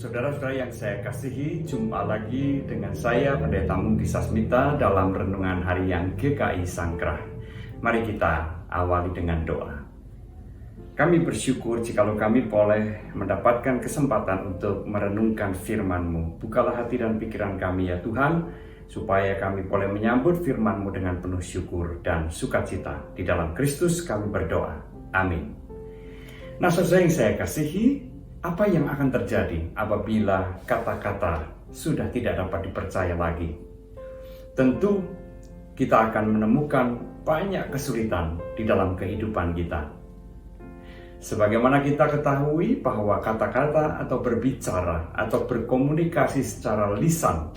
Saudara-saudara yang saya kasihi, jumpa lagi dengan saya Pendeta Mungki Sasmita dalam Renungan Harian GKI Sangkrah. Mari kita awali dengan doa. Kami bersyukur jikalau kami boleh mendapatkan kesempatan untuk merenungkan firman-Mu. Bukalah hati dan pikiran kami ya Tuhan, supaya kami boleh menyambut firman-Mu dengan penuh syukur dan sukacita. Di dalam Kristus kami berdoa. Amin. Nah, saudara yang saya kasihi, apa yang akan terjadi apabila kata-kata sudah tidak dapat dipercaya lagi? Tentu kita akan menemukan banyak kesulitan di dalam kehidupan kita. Sebagaimana kita ketahui bahwa kata-kata atau berbicara atau berkomunikasi secara lisan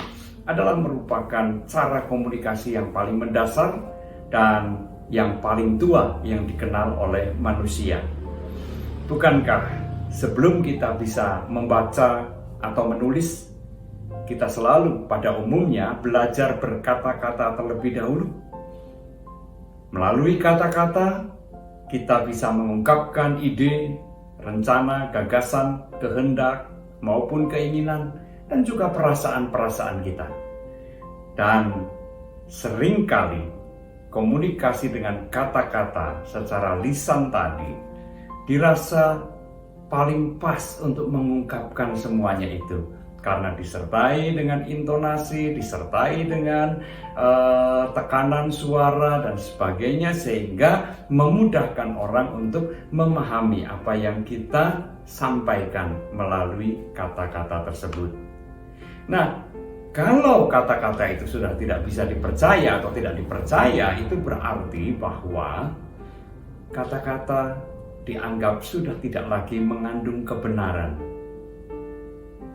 adalah merupakan cara komunikasi yang paling mendasar dan yang paling tua yang dikenal oleh manusia. Bukankah sebelum kita bisa membaca atau menulis, kita selalu pada umumnya belajar berkata-kata terlebih dahulu? Melalui kata-kata, kita bisa mengungkapkan ide, rencana, gagasan, kehendak, maupun keinginan, dan juga perasaan-perasaan kita. Dan seringkali komunikasi dengan kata-kata secara lisan tadi dirasa paling pas untuk mengungkapkan semuanya itu, karena disertai dengan intonasi, disertai dengan tekanan suara dan sebagainya, sehingga memudahkan orang untuk memahami apa yang kita sampaikan melalui kata-kata tersebut. Nah, kalau kata-kata itu sudah tidak bisa dipercaya atau tidak dipercaya, itu berarti bahwa kata-kata dianggap sudah tidak lagi mengandung kebenaran.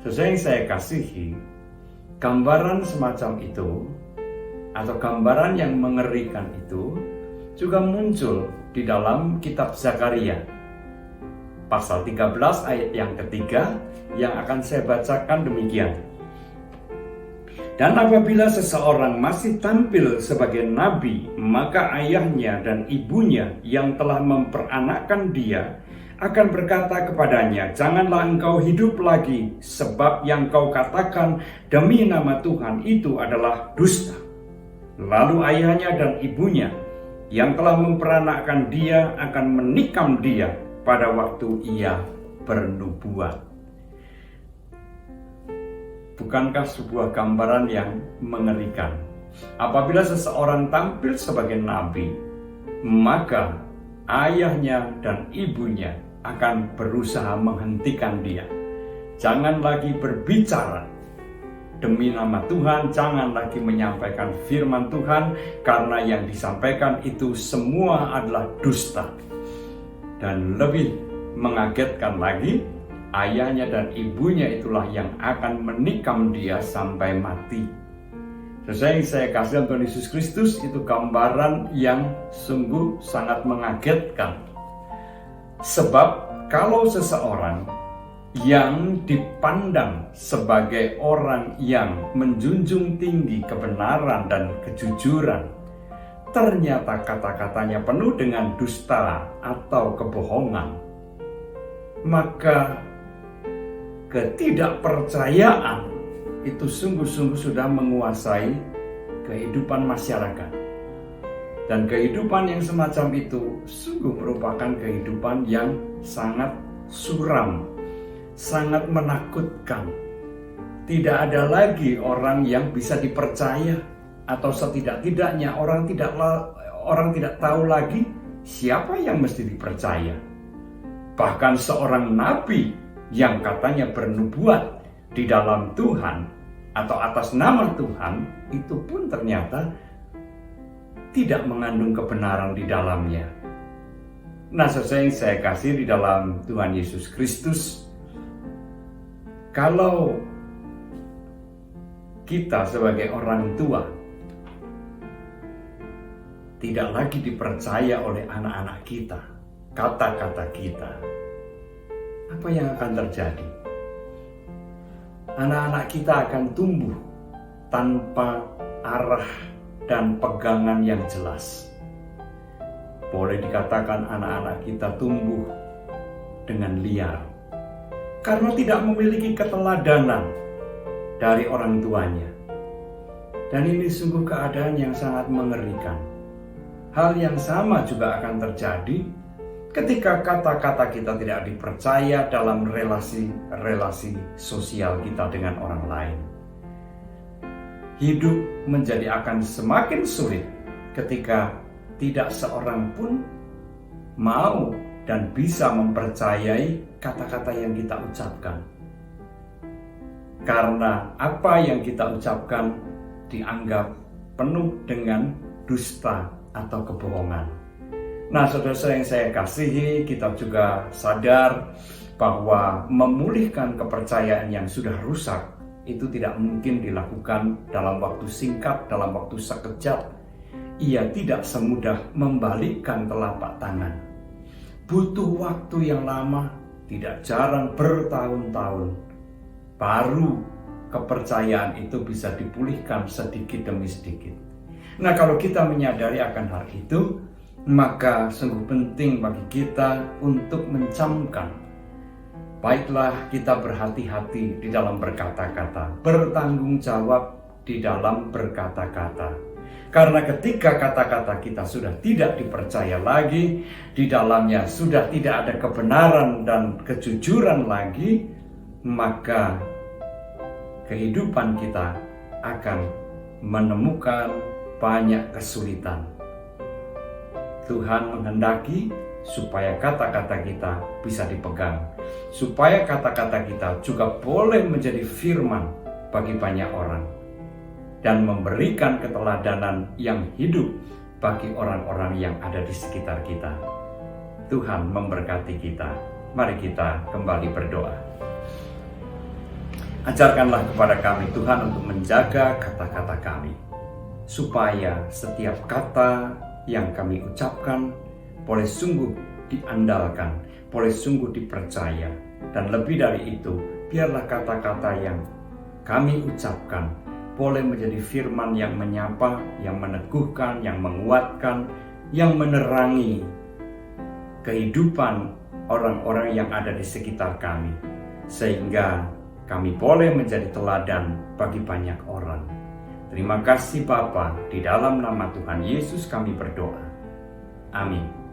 Sesuai yang saya kasihi, gambaran semacam itu atau gambaran yang mengerikan itu juga muncul di dalam kitab Zakaria pasal 13 ayat yang ketiga, yang akan saya bacakan demikian. Dan apabila seseorang masih tampil sebagai nabi, maka ayahnya dan ibunya yang telah memperanakkan dia akan berkata kepadanya, "Janganlah engkau hidup lagi, sebab yang kau katakan demi nama Tuhan itu adalah dusta." Lalu ayahnya dan ibunya yang telah memperanakkan dia akan menikam dia pada waktu ia bernubuat. Bukankah sebuah gambaran yang mengerikan? Apabila seseorang tampil sebagai nabi, maka ayahnya dan ibunya akan berusaha menghentikan dia. Jangan lagi berbicara demi nama Tuhan, jangan lagi menyampaikan firman Tuhan, karena yang disampaikan itu semua adalah dusta. Dan lebih mengagetkan lagi, ayahnya dan ibunya itulah yang akan menikam dia sampai mati. Sesuai yang saya kasih Tuhan Yesus Kristus, itu gambaran yang sungguh sangat mengagetkan. Sebab kalau seseorang yang dipandang sebagai orang yang menjunjung tinggi kebenaran dan kejujuran, ternyata kata-katanya penuh dengan dusta atau kebohongan, maka ketidakpercayaan itu sungguh-sungguh sudah menguasai kehidupan masyarakat. Dan kehidupan yang semacam itu sungguh merupakan kehidupan yang sangat suram, sangat menakutkan. Tidak ada lagi orang yang bisa dipercaya, atau setidak-tidaknya orang tidak tahu lagi siapa yang mesti dipercaya. Bahkan seorang nabi yang katanya bernubuat di dalam Tuhan atau atas nama Tuhan, itu pun ternyata tidak mengandung kebenaran di dalamnya. Nah, sesuai yang saya kasih di dalam Tuhan Yesus Kristus, kalau kita sebagai orang tua tidak lagi dipercaya oleh anak-anak kita, kata-kata kita, apa yang akan terjadi? Anak-anak kita akan tumbuh tanpa arah dan pegangan yang jelas. Boleh dikatakan anak-anak kita tumbuh dengan liar, karena tidak memiliki keteladanan dari orang tuanya. Dan ini sungguh keadaan yang sangat mengerikan. Hal yang sama juga akan terjadi ketika kata-kata kita tidak dipercaya dalam relasi sosial kita dengan orang lain. Hidup menjadi akan semakin sulit ketika tidak seorang pun mau dan bisa mempercayai kata-kata yang kita ucapkan. Karena apa yang kita ucapkan dianggap penuh dengan dusta atau kebohongan. Nah, saudara-saudara yang saya kasihi, kita juga sadar bahwa memulihkan kepercayaan yang sudah rusak itu tidak mungkin dilakukan dalam waktu singkat, dalam waktu sekejap. Ia tidak semudah membalikkan telapak tangan. Butuh waktu yang lama, tidak jarang bertahun-tahun. Baru kepercayaan itu bisa dipulihkan sedikit demi sedikit. Nah, kalau kita menyadari akan hal itu, maka sungguh penting bagi kita untuk mencamkan. Baiklah kita berhati-hati di dalam berkata-kata, bertanggung jawab di dalam berkata-kata. Karena ketika kata-kata kita sudah tidak dipercaya lagi, di dalamnya sudah tidak ada kebenaran dan kejujuran lagi, maka kehidupan kita akan menemukan banyak kesulitan. Tuhan menghendaki supaya kata-kata kita bisa dipegang, supaya kata-kata kita juga boleh menjadi firman bagi banyak orang dan memberikan keteladanan yang hidup bagi orang-orang yang ada di sekitar kita. Tuhan memberkati kita. Mari kita kembali berdoa. Ajarkanlah kepada kami Tuhan untuk menjaga kata-kata kami, supaya setiap kata yang kami ucapkan boleh sungguh diandalkan, boleh sungguh dipercaya. Dan lebih dari itu, biarlah kata-kata yang kami ucapkan boleh menjadi firman yang menyapa, yang meneguhkan, yang menguatkan, yang menerangi kehidupan orang-orang yang ada di sekitar kami, sehingga kami boleh menjadi teladan bagi banyak orang. Terima kasih Bapa, di dalam nama Tuhan Yesus kami berdoa. Amin.